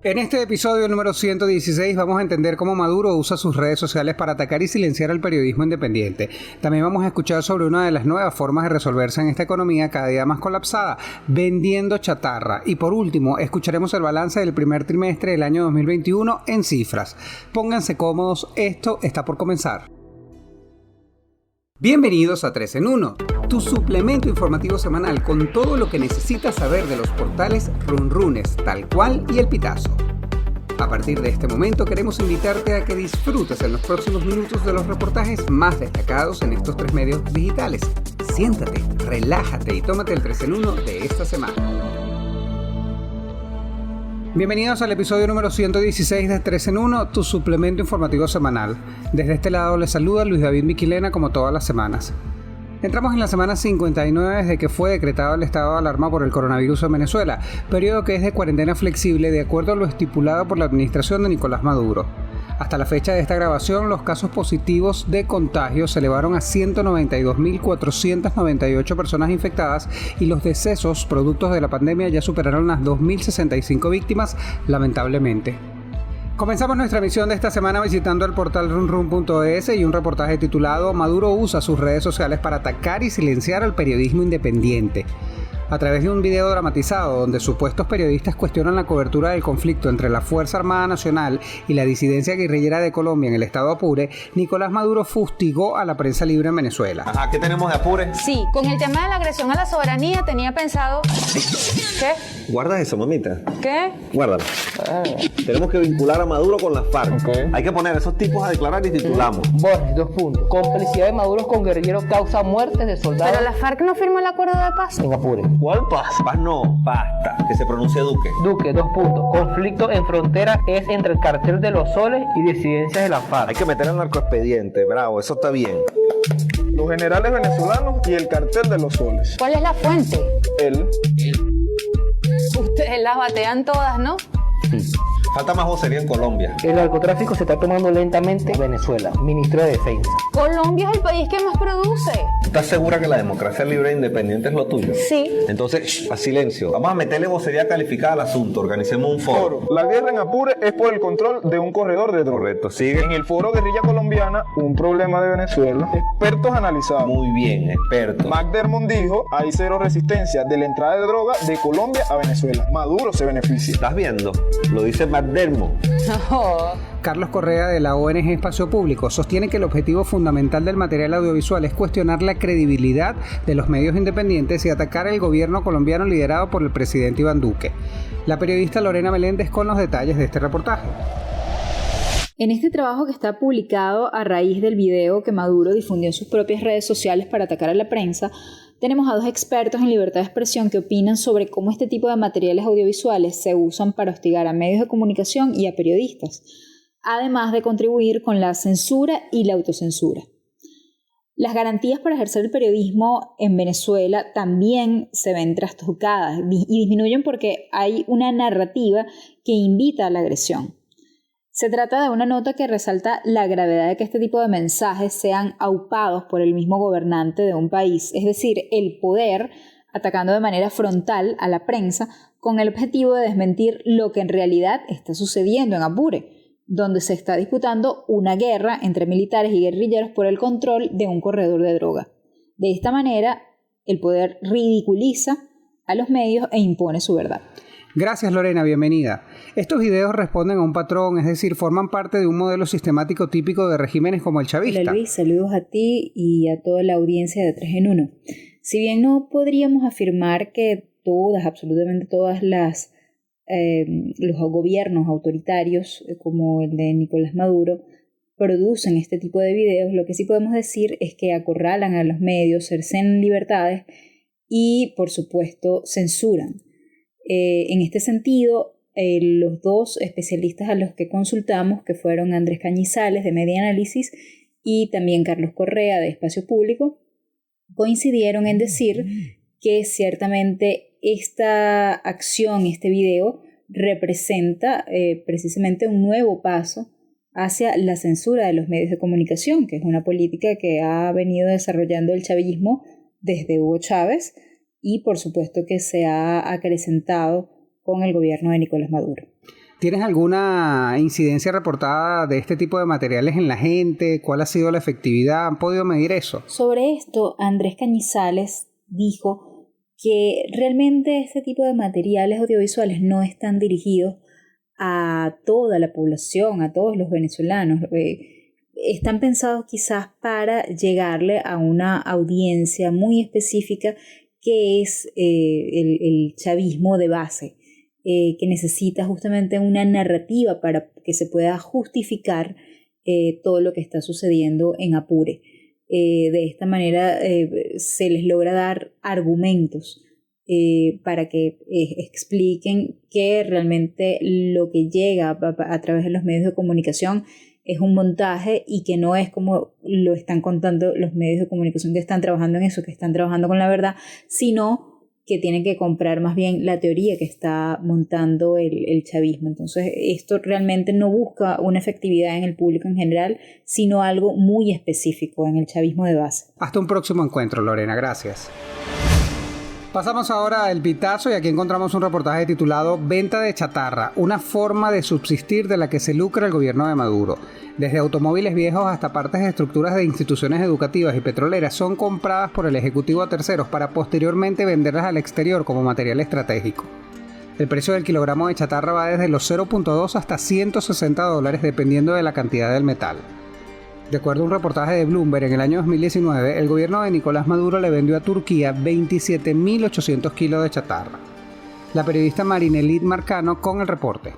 En este episodio número 116 vamos a entender cómo Maduro usa sus redes sociales para atacar y silenciar al periodismo independiente. También vamos a escuchar sobre una de las nuevas formas de resolverse en esta economía cada día más colapsada, vendiendo chatarra. Y por último, escucharemos el balance del primer trimestre del año 2021 en cifras. Pónganse cómodos, esto está por comenzar. Bienvenidos a 3 en 1, tu suplemento informativo semanal con todo lo que necesitas saber de los portales Runrunes, Tal Cual y El Pitazo. A partir de este momento queremos invitarte a que disfrutes en los próximos minutos de los reportajes más destacados en estos tres medios digitales. Siéntate, relájate y tómate el 3 en 1 de esta semana. Bienvenidos al episodio número 116 de 3 en 1, tu suplemento informativo semanal. Desde este lado les saluda Luis David Miquilena como todas las semanas. Entramos en la semana 59 desde que fue decretado el estado de alarma por el coronavirus en Venezuela, periodo que es de cuarentena flexible de acuerdo a lo estipulado por la administración de Nicolás Maduro. Hasta la fecha de esta grabación, los casos positivos de contagio se elevaron a 192.498 personas infectadas y los decesos productos de la pandemia ya superaron las 2.065 víctimas, lamentablemente. Comenzamos nuestra emisión de esta semana visitando el portal runrun.es y un reportaje titulado Maduro usa sus redes sociales para atacar y silenciar al periodismo independiente. A través de un video dramatizado donde supuestos periodistas cuestionan la cobertura del conflicto entre la Fuerza Armada Nacional y la disidencia guerrillera de Colombia en el estado Apure, Nicolás Maduro fustigó a la prensa libre en Venezuela. Ajá, ¿qué tenemos de Apure? Sí, con el tema de la agresión a la soberanía tenía pensado... ¿Qué? Guarda eso, mamita. ¿Qué? Guárdala. Tenemos que vincular a Maduro con las FARC. Okay. Hay que poner a esos tipos a declarar y titulamos. Borges, 2 puntos. Complicidad de Maduro con guerrilleros causa muertes de soldados. Pero la FARC no firmó el acuerdo de paz. En Apure. ¿Cuál paz? Paz no, basta. Que se pronuncie Duque. Duque, 2 puntos. Conflicto en frontera es entre el cartel de los soles y disidencias de la FARC. Hay que meter al narcoexpediente, bravo, eso está bien. Los generales venezolanos y el cartel de los soles. ¿Cuál es la fuente? Él. Ustedes las batean todas, ¿no? Falta más vocería en Colombia. El narcotráfico se está tomando lentamente en Venezuela. Ministro de Defensa. Colombia es el país que más produce. ¿Estás segura que la democracia libre e independiente es lo tuyo? Sí. Entonces, a silencio. Vamos a meterle vocería calificada al asunto. Organicemos un foro. La guerra en Apure es por el control de un corredor de drogas. Correcto, sigue. En el foro Guerrilla Colombiana, un problema de Venezuela. Expertos analizaron. Muy bien, experto. McDermott dijo, hay cero resistencia de la entrada de droga de Colombia a Venezuela. Maduro se beneficia. ¿Estás viendo? Lo dice McDermott. No. Carlos Correa de la ONG Espacio Público sostiene que el objetivo fundamental del material audiovisual es cuestionar la credibilidad de los medios independientes y atacar al gobierno colombiano liderado por el presidente Iván Duque. La periodista Lorena Meléndez con los detalles de este reportaje. En este trabajo que está publicado a raíz del video que Maduro difundió en sus propias redes sociales para atacar a la prensa, tenemos a 2 expertos en libertad de expresión que opinan sobre cómo este tipo de materiales audiovisuales se usan para hostigar a medios de comunicación y a periodistas, además de contribuir con la censura y la autocensura. Las garantías para ejercer el periodismo en Venezuela también se ven trastocadas y disminuyen porque hay una narrativa que invita a la agresión. Se trata de una nota que resalta la gravedad de que este tipo de mensajes sean aupados por el mismo gobernante de un país, es decir, el poder atacando de manera frontal a la prensa con el objetivo de desmentir lo que en realidad está sucediendo en Apure, donde se está disputando una guerra entre militares y guerrilleros por el control de un corredor de droga. De esta manera, el poder ridiculiza a los medios e impone su verdad. Gracias Lorena, bienvenida. Estos videos responden a un patrón, es decir, forman parte de un modelo sistemático típico de regímenes como el chavista. Hola Luis, saludos a ti y a toda la audiencia de 3 en 1. Si bien no podríamos afirmar que absolutamente todas los gobiernos autoritarios como el de Nicolás Maduro producen este tipo de videos, lo que sí podemos decir es que acorralan a los medios, cercenan libertades y, por supuesto, censuran. En este sentido, los 2 especialistas a los que consultamos, que fueron Andrés Cañizales de Media Análisis y también Carlos Correa de Espacio Público, coincidieron en decir que ciertamente esta acción, este video, representa precisamente un nuevo paso hacia la censura de los medios de comunicación, que es una política que ha venido desarrollando el chavismo desde Hugo Chávez y por supuesto que se ha acrecentado con el gobierno de Nicolás Maduro. ¿Tienes alguna incidencia reportada de este tipo de materiales en la gente? ¿Cuál ha sido la efectividad? ¿Han podido medir eso? Sobre esto, Andrés Cañizales dijo que realmente este tipo de materiales audiovisuales no están dirigidos a toda la población, a todos los venezolanos. Están pensados quizás para llegarle a una audiencia muy específica que es el chavismo de base, que necesita justamente una narrativa para que se pueda justificar todo lo que está sucediendo en Apure. De esta manera se les logra dar argumentos para que expliquen que realmente lo que llega a través de los medios de comunicación es un montaje y que no es como lo están contando los medios de comunicación que están trabajando en eso, que están trabajando con la verdad, sino que tienen que comprar más bien la teoría que está montando el chavismo. Entonces, esto realmente no busca una efectividad en el público en general, sino algo muy específico en el chavismo de base. Hasta un próximo encuentro, Lorena. Gracias. Pasamos ahora al Pitazo y aquí encontramos un reportaje titulado Venta de chatarra, una forma de subsistir de la que se lucra el gobierno de Maduro. Desde automóviles viejos hasta partes de estructuras de instituciones educativas y petroleras son compradas por el Ejecutivo a terceros para posteriormente venderlas al exterior como material estratégico. El precio del kilogramo de chatarra va desde los 0.2 hasta $160 dependiendo de la cantidad del metal. De acuerdo a un reportaje de Bloomberg, en el año 2019, el gobierno de Nicolás Maduro le vendió a Turquía 27.800 kilos de chatarra. La periodista Marinelit Marcano con el reporte.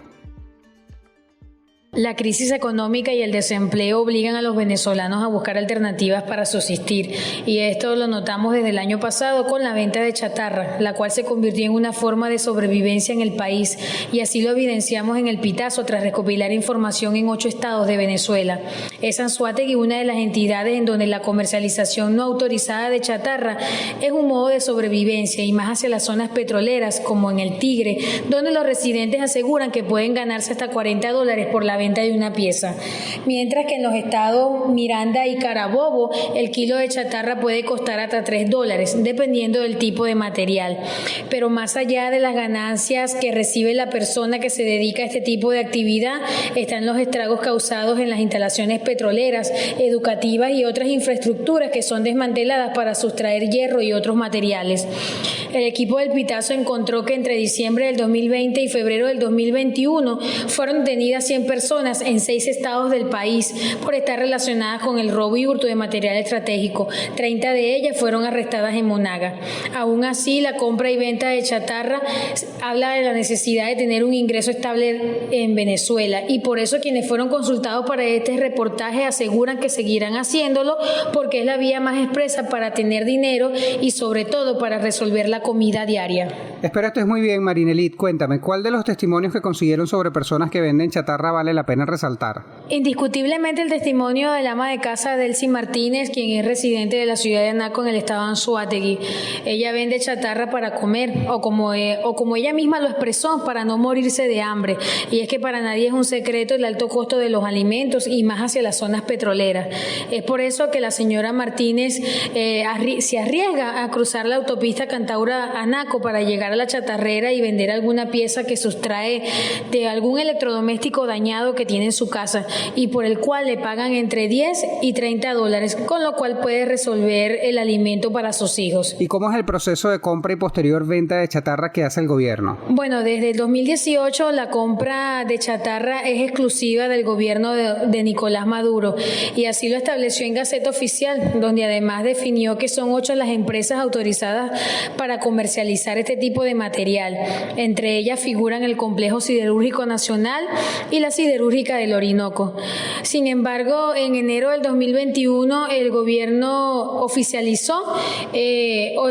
La crisis económica y el desempleo obligan a los venezolanos a buscar alternativas para subsistir, y esto lo notamos desde el año pasado con la venta de chatarra, la cual se convirtió en una forma de sobrevivencia en el país, y así lo evidenciamos en el Pitazo tras recopilar información en 8 estados de Venezuela. Es Anzoátegui una de las entidades en donde la comercialización no autorizada de chatarra es un modo de sobrevivencia, y más hacia las zonas petroleras como en el Tigre, donde los residentes aseguran que pueden ganarse hasta $40 por la venta de una pieza, mientras que en los estados Miranda y Carabobo el kilo de chatarra puede costar hasta $3 dependiendo del tipo de material. Pero más allá de las ganancias que recibe la persona que se dedica a este tipo de actividad, están los estragos causados en las instalaciones petroleras, educativas y otras infraestructuras que son desmanteladas para sustraer hierro y otros materiales. El equipo del Pitazo encontró que entre diciembre del 2020 y febrero del 2021 fueron detenidas 100 personas en 6 estados del país por estar relacionadas con el robo y hurto de material estratégico. 30 de ellas fueron arrestadas en Monaga. Aún así, la compra y venta de chatarra habla de la necesidad de tener un ingreso estable en Venezuela, y por eso quienes fueron consultados para este reportaje aseguran que seguirán haciéndolo porque es la vía más expresa para tener dinero y sobre todo para resolver la comida diaria. Espero estés muy bien, Marinelit. Cuéntame, ¿cuál de los testimonios que consiguieron sobre personas que venden chatarra vale la pena resaltar? Indiscutiblemente el testimonio del ama de casa Delcy Martínez, quien es residente de la ciudad de Anaco en el estado de Anzoátegui. Ella vende chatarra para comer, o como ella misma lo expresó, para no morirse de hambre. Y es que para nadie es un secreto el alto costo de los alimentos y más hacia las zonas petroleras. Es por eso que la señora Martínez se arriesga a cruzar la autopista Cantaura-Anaco para llegar a la chatarrera y vender alguna pieza que sustrae de algún electrodoméstico dañado que tiene en su casa y por el cual le pagan entre $10 y $30, con lo cual puede resolver el alimento para sus hijos. ¿Y cómo es el proceso de compra y posterior venta de chatarra que hace el gobierno? Bueno, desde el 2018 la compra de chatarra es exclusiva del gobierno de Nicolás Maduro, y así lo estableció en Gaceta Oficial, donde además definió que son 8 las empresas autorizadas para comercializar este tipo de material. Entre ellas figuran el Complejo Siderúrgico Nacional y la Siderúrgica del Orinoco. Sin embargo, en enero del 2021 el gobierno oficializó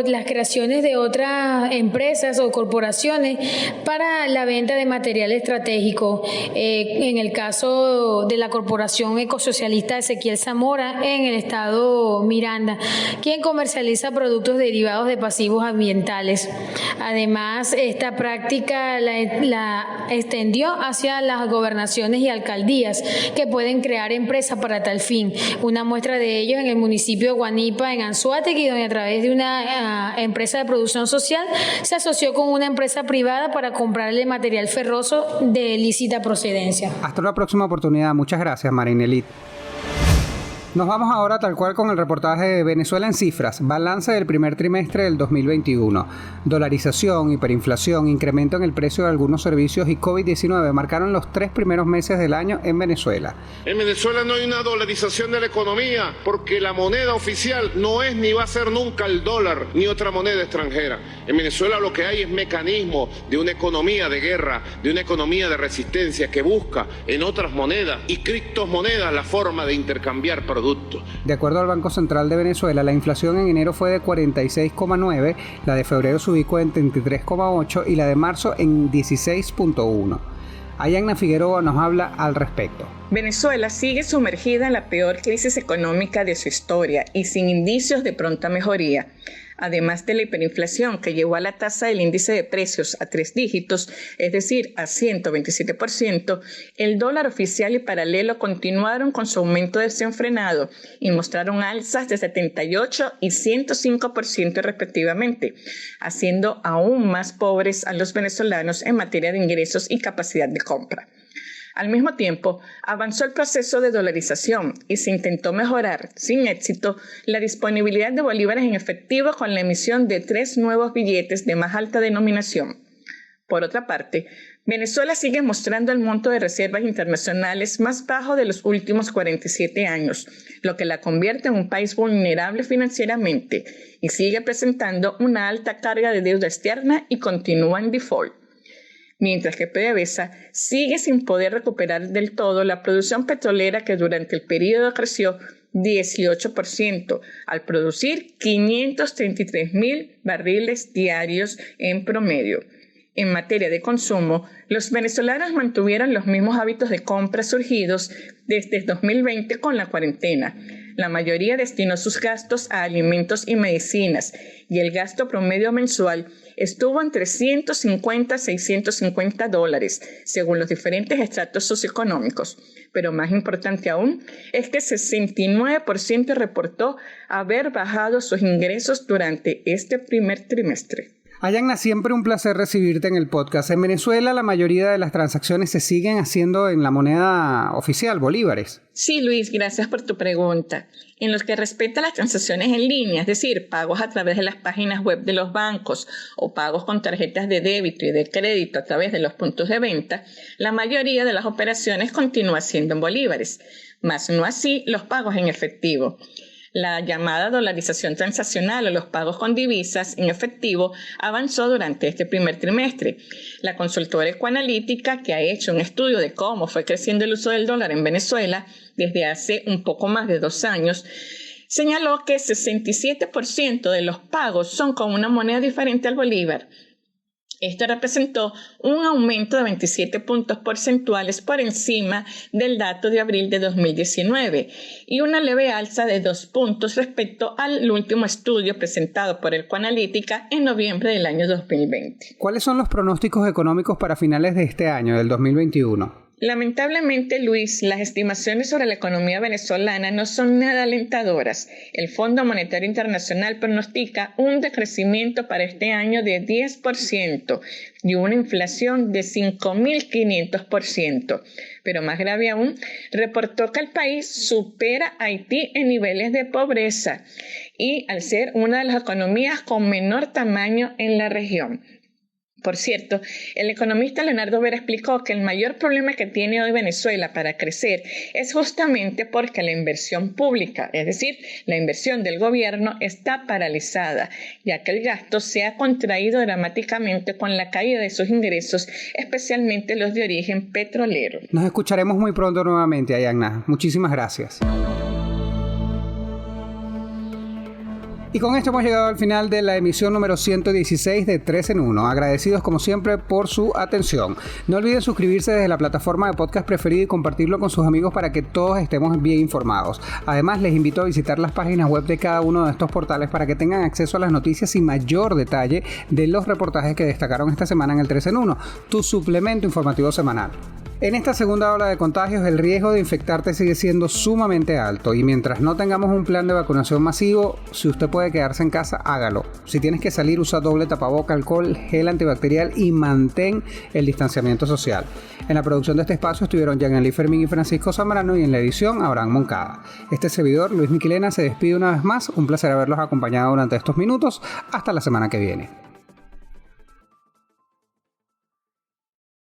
las creaciones de otras empresas o corporaciones para la venta de material estratégico. En el caso de la Corporación Ecosocialista Ezequiel Zamora en el estado Miranda, quien comercializa productos derivados de pasivos ambientales. Además, esta práctica la extendió hacia las gobernaciones gobernaciones y alcaldías que pueden crear empresas para tal fin. Una muestra de ello en el municipio de Guanipa, en Anzoátegui, donde a través de una empresa de producción social se asoció con una empresa privada para comprarle material ferroso de lícita procedencia. Hasta la próxima oportunidad. Muchas gracias, Marinelit. Nos vamos ahora tal cual con el reportaje de Venezuela en cifras. Balance del primer trimestre del 2021. Dolarización, hiperinflación, incremento en el precio de algunos servicios y COVID-19 marcaron los 3 primeros meses del año en Venezuela. En Venezuela no hay una dolarización de la economía porque la moneda oficial no es ni va a ser nunca el dólar ni otra moneda extranjera. En Venezuela lo que hay es mecanismo de una economía de guerra, de una economía de resistencia que busca en otras monedas y criptomonedas la forma de intercambiar productos. De acuerdo al Banco Central de Venezuela, la inflación en enero fue de 46,9, la de febrero se ubicó en 33,8 y la de marzo en 16,1. Ayagna Figueroa nos habla al respecto. Venezuela sigue sumergida en la peor crisis económica de su historia y sin indicios de pronta mejoría. Además de la hiperinflación que llevó a la tasa del índice de precios a 3 dígitos, es decir, a 127%, el dólar oficial y paralelo continuaron con su aumento desenfrenado y mostraron alzas de 78 y 105% respectivamente, haciendo aún más pobres a los venezolanos en materia de ingresos y capacidad de compra. Al mismo tiempo, avanzó el proceso de dolarización y se intentó mejorar, sin éxito, la disponibilidad de bolívares en efectivo con la emisión de 3 nuevos billetes de más alta denominación. Por otra parte, Venezuela sigue mostrando el monto de reservas internacionales más bajo de los últimos 47 años, lo que la convierte en un país vulnerable financieramente y sigue presentando una alta carga de deuda externa y continúa en default. Mientras que PDVSA sigue sin poder recuperar del todo la producción petrolera que durante el periodo creció 18%, al producir 533.000 barriles diarios en promedio. En materia de consumo, los venezolanos mantuvieron los mismos hábitos de compra surgidos desde 2020 con la cuarentena. La mayoría destinó sus gastos a alimentos y medicinas y el gasto promedio mensual estuvo entre $150 a $650, según los diferentes estratos socioeconómicos. Pero más importante aún es que 69% reportó haber bajado sus ingresos durante este primer trimestre. Ayagna, siempre un placer recibirte en el podcast. En Venezuela la mayoría de las transacciones se siguen haciendo en la moneda oficial, bolívares. Sí, Luis, gracias por tu pregunta. En lo que respecta a las transacciones en línea, es decir, pagos a través de las páginas web de los bancos o pagos con tarjetas de débito y de crédito a través de los puntos de venta, la mayoría de las operaciones continúa siendo en bolívares, mas no así los pagos en efectivo. La llamada dolarización transaccional o los pagos con divisas en efectivo avanzó durante este primer trimestre. La consultora Ecoanalítica, que ha hecho un estudio de cómo fue creciendo el uso del dólar en Venezuela desde hace un poco más de 2 años, señaló que 67% de los pagos son con una moneda diferente al bolívar. Esto representó un aumento de 27 puntos porcentuales por encima del dato de abril de 2019 y una leve alza de 2 puntos respecto al último estudio presentado por Ecoanalítica en noviembre del año 2020. ¿Cuáles son los pronósticos económicos para finales de este año, del 2021? Lamentablemente, Luis, las estimaciones sobre la economía venezolana no son nada alentadoras. El Fondo Monetario Internacional pronostica un decrecimiento para este año de 10% y una inflación de 5.500%. Pero más grave aún, reportó que el país supera a Haití en niveles de pobreza y al ser una de las economías con menor tamaño en la región. Por cierto, el economista Leonardo Vera explicó que el mayor problema que tiene hoy Venezuela para crecer es justamente porque la inversión pública, es decir, la inversión del gobierno, está paralizada, ya que el gasto se ha contraído dramáticamente con la caída de sus ingresos, especialmente los de origen petrolero. Nos escucharemos muy pronto nuevamente, Ayagna. Muchísimas gracias. Y con esto hemos llegado al final de la emisión número 116 de 3 en 1. Agradecidos como siempre por su atención. No olviden suscribirse desde la plataforma de podcast preferida y compartirlo con sus amigos para que todos estemos bien informados. Además, les invito a visitar las páginas web de cada uno de estos portales para que tengan acceso a las noticias y mayor detalle de los reportajes que destacaron esta semana en el 3 en 1, tu suplemento informativo semanal. En esta segunda ola de contagios, el riesgo de infectarte sigue siendo sumamente alto y mientras no tengamos un plan de vacunación masivo, si usted puede quedarse en casa, hágalo. Si tienes que salir, usa doble tapaboca, alcohol, gel antibacterial y mantén el distanciamiento social. En la producción de este espacio estuvieron Jean-Eli Fermín y Francisco Zambrano y en la edición Abraham Moncada. Este servidor, Luis Miquelena, se despide una vez más. Un placer haberlos acompañado durante estos minutos. Hasta la semana que viene.